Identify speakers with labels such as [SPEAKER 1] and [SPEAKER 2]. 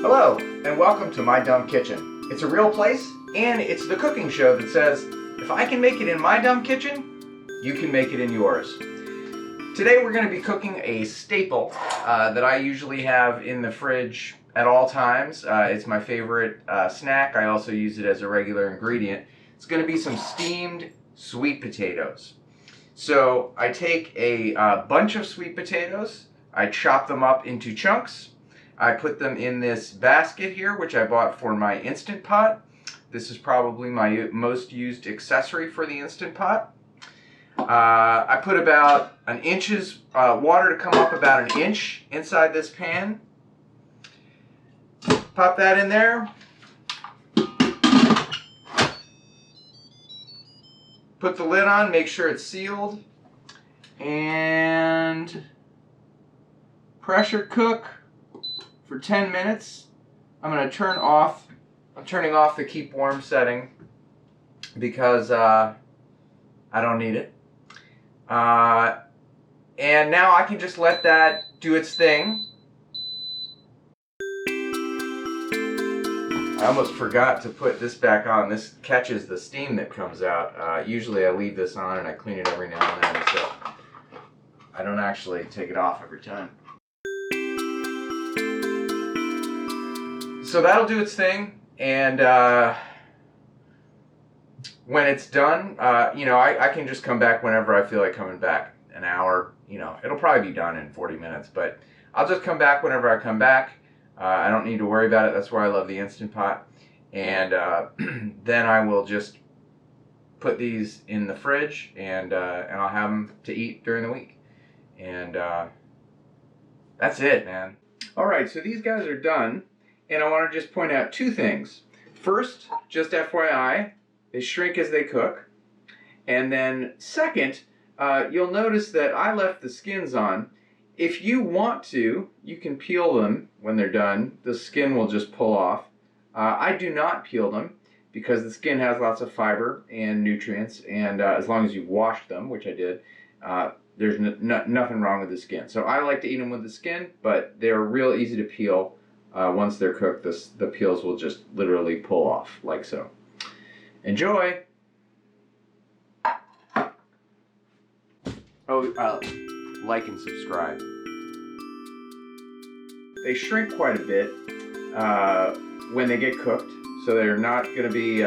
[SPEAKER 1] Hello, and welcome to My Dumb Kitchen. It's a real place, and it's the cooking show that says, if I can make it in my dumb kitchen, you can make it in yours. Today we're going to be cooking a staple that I usually have in the fridge at all times. It's my favorite snack. I also use it as a regular ingredient. It's going to be some steamed sweet potatoes. So I take a bunch of sweet potatoes, I chop them up into chunks, I put them in this basket here, which I bought for my Instant Pot. This is probably my most used accessory for the Instant Pot. I put about an inch's water to come up about an inch inside this pan. Pop that in there. Put the lid on, make sure it's sealed, and pressure cook for 10 minutes. I'm turning off the keep warm setting because I don't need it. And now I can just let that do its thing. I almost forgot to put this back on. This catches the steam that comes out. Usually I leave this on and I clean it every now and then, so I don't actually take it off every time. So that'll do its thing, and when it's done, I can just come back whenever I feel like coming back. An hour, it'll probably be done in 40 minutes, but I'll just come back whenever I come back. I don't need to worry about it. That's why I love the Instant Pot. And then I will just put these in the fridge, and I'll have them to eat during the week. And that's it, man. All right, so these guys are done, and I want to just point out two things. First, just FYI, they shrink as they cook. And then second, you'll notice that I left the skins on. If you want to, you can peel them when they're done. The skin will just pull off. I do not peel them because the skin has lots of fiber and nutrients, and as long as you wash them, which I did, there's nothing wrong with the skin. So I like to eat them with the skin, but they're real easy to peel. Once they're cooked, the peels will just literally pull off, like so. Enjoy! Oh, like and subscribe. They shrink quite a bit when they get cooked, so they're not going to be